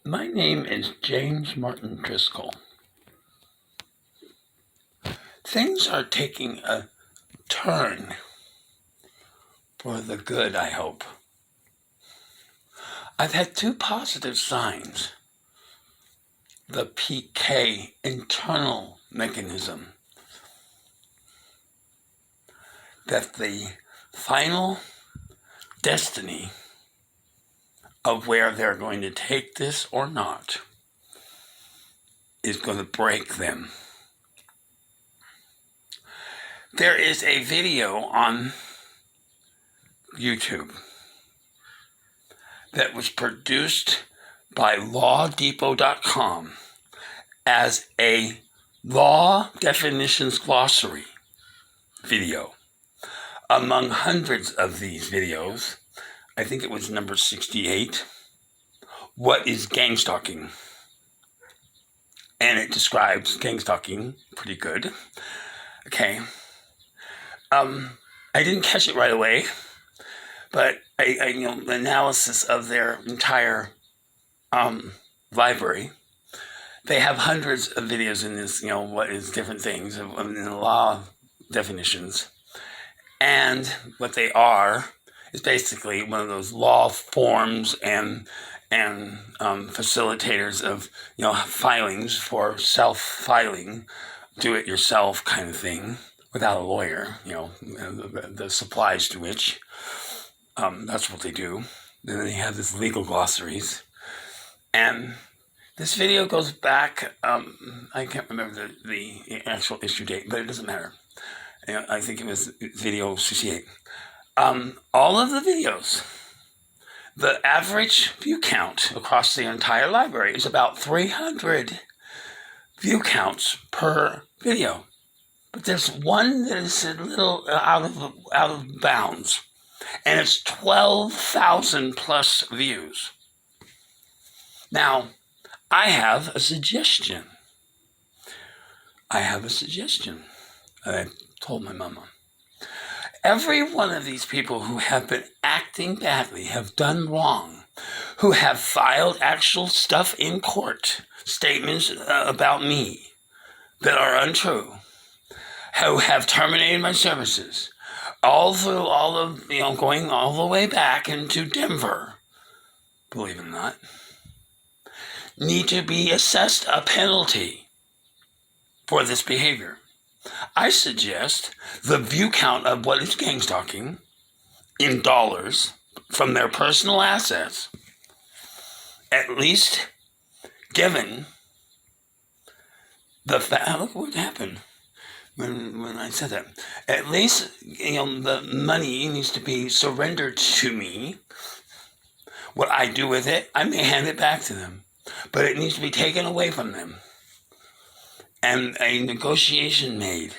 My name is James Martin Driscoll. Things are taking a turn for the good, I hope. I've had two positive signs. The PK internal mechanism, that the final destiny of where they're going to take this or not is going to break them. There is a video on YouTube that was produced by lawdepot.com as a law definitions glossary video. Among hundreds of these videos, I think it was number 68, what is gang stalking? And it describes gang stalking pretty good. Okay. I didn't catch it right away, but the analysis of their entire library, they have hundreds of videos in this, what is different things in the law definitions. And what they are is basically one of those law forms and facilitators of, filings for self-filing, do-it-yourself kind of thing, without a lawyer, the supplies to which, that's what they do. Then they have this legal glossaries. And this video goes back, I can't remember the actual issue date, but it doesn't matter. I think it was video 68. All of the videos, the average view count across the entire library is about 300 view counts per video. But there's one that is a little out of bounds, and it's 12,000 plus views. Now, I have a suggestion. I told my mama. Every one of these people who have been acting badly, have done wrong, who have filed actual stuff in court, statements about me that are untrue, who have terminated my services, all through all of, going all the way back into Denver, believe it or not, need to be assessed a penalty for this behavior. I suggest the view count of what is gang stalking in dollars from their personal assets, at least given the fact, look what happened when I said that. At least, the money needs to be surrendered to me. What I do with it, I may hand it back to them, but it needs to be taken away from them. And a negotiation made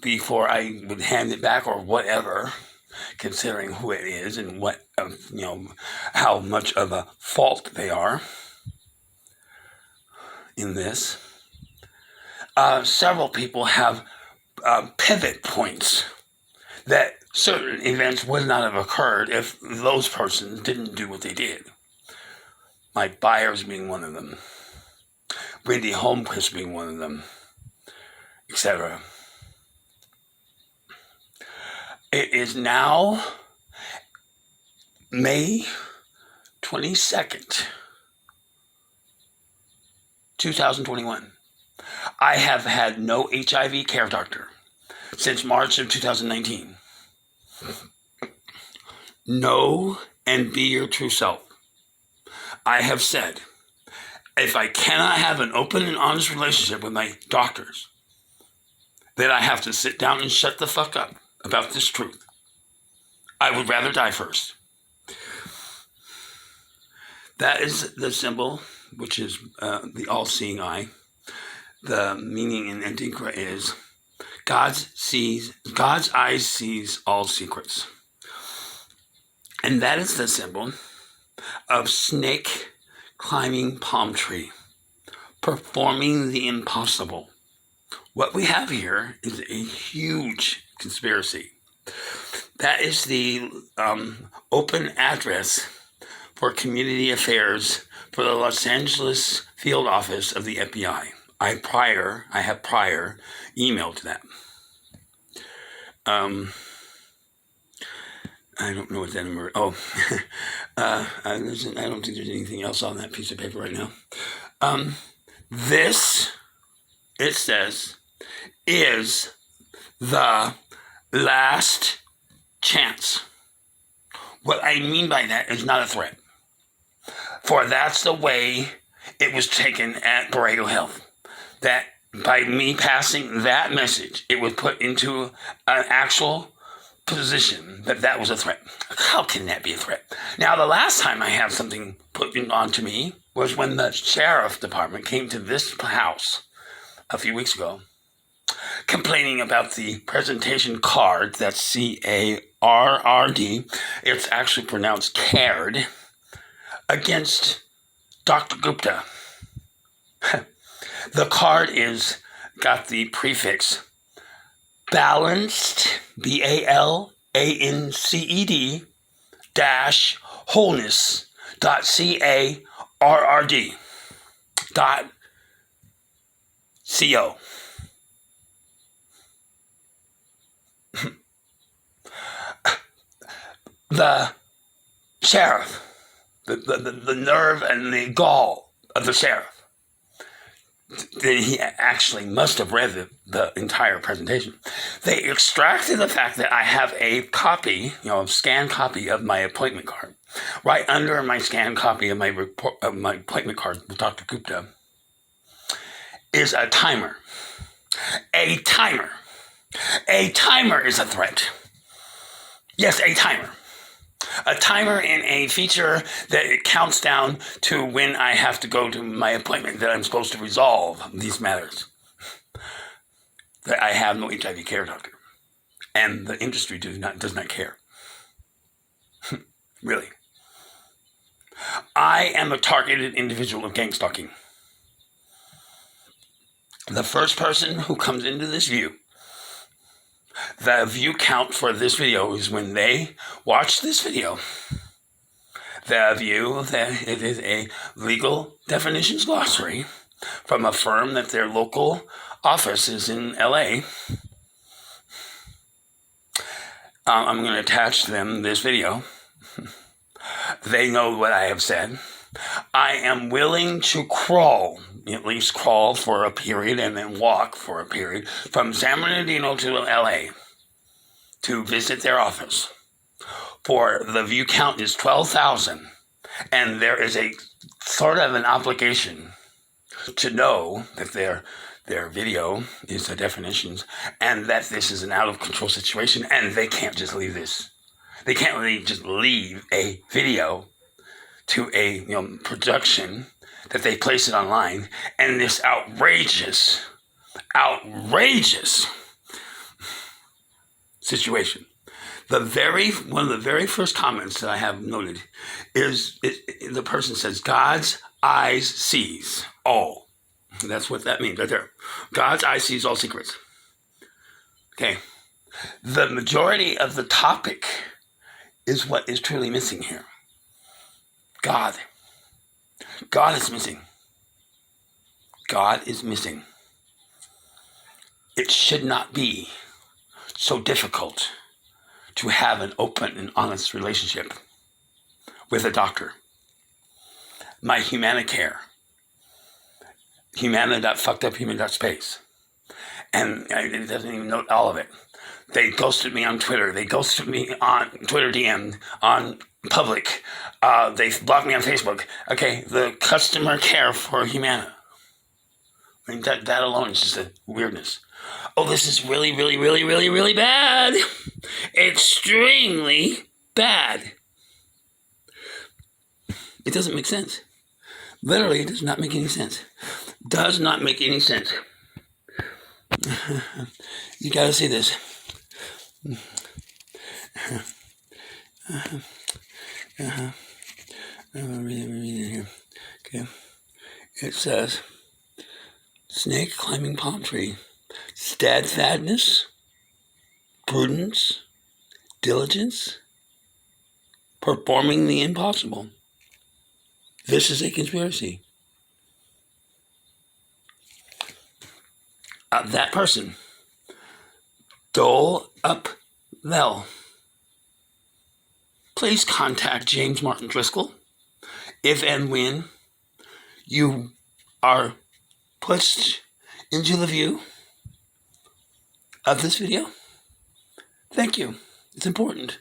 before I would hand it back or whatever, considering who it is and what, how much of a fault they are in this. Several people have pivot points that certain events would not have occurred if those persons didn't do what they did. Mike Byers being one of them. Wendy Holmquist being one of them, etc. It is now May 22nd, 2021. I have had no HIV care doctor since March of 2019. Know and be your true self. I have said, if I cannot have an open and honest relationship with my doctors, then I have to sit down and shut the fuck up about this truth. I would rather die first. That is the symbol, which is the all-seeing eye. The meaning in Antiqua is God's eyes sees all secrets. And that is the symbol of snake climbing palm tree, performing the impossible. What we have here is a huge conspiracy. That is the open address for Community Affairs for the Los Angeles Field Office of the FBI. I have prior emailed to that. I don't know what that number. Oh, I don't think there's anything else on that piece of paper right now. This, it says, is the last chance. What I mean by that is not a threat. For that's the way it was taken at Borrego Health. That by me passing that message, it was put into an actual position that was a threat. How can that be a threat? Now, the last time I had something put onto me was when the sheriff department came to this house a few weeks ago, complaining about the presentation card, that's C-A-R-R-D, it's actually pronounced CARD, against Dr. Gupta. The card got the prefix balanced, B-A-L-A-N-C-E-D, dash wholeness, dot C-A-R-R-D, dot C-O. The sheriff, the nerve and the gall of the sheriff, he actually must have read the entire presentation. They extracted the fact that I have a copy, a scanned copy of my appointment card. Right under my scanned copy of my appointment card with Dr. Gupta is a timer. A timer. A timer is a threat. Yes, a timer. A timer in a feature that it counts down to when I have to go to my appointment, that I'm supposed to resolve these matters. That I have no HIV care doctor. And the industry does not care. Really. I am a targeted individual of gang stalking. The first person who comes into this view, the view count for this video is when they watch this video. The view that it is a legal definitions glossary from a firm that their local office is in LA. I'm going to attach them this video. They know what I have said. I am willing to crawl, at least crawl for a period and then walk for a period from San Bernardino to LA to visit their office. For the view count is 12,000, and there is a sort of an obligation to know that their video is the definitions and that this is an out of control situation, and they can't just leave this. They can't really just leave a video to a production that they place it online, and this outrageous situation. One of the very first comments that I have noted is the person says, God's eyes sees all. That's what that means right there. God's eye sees all secrets. Okay. The majority of the topic is what is truly missing here. God. God is missing. God is missing. It should not be so difficult to have an open and honest relationship with a doctor. My Humanicare. Humana.fuckeduphumana.space. And it doesn't even note all of it. They ghosted me on Twitter. They ghosted me on Twitter DM, on public. They blocked me on Facebook. Okay, the customer care for Humana. I mean, that alone is just a weirdness. Oh, this is really, really, really, really, really bad. Extremely bad. It doesn't make sense. Literally, it does not make any sense. Does not make any sense. You gotta see this. I'm gonna read it here. Okay. It says, snake climbing palm tree, steadfastness, prudence, diligence, performing the impossible. This is a conspiracy. That person, Dole Up Lel, please contact James Martin Driscoll if and when you are pushed into the view of this video. Thank you. It's important.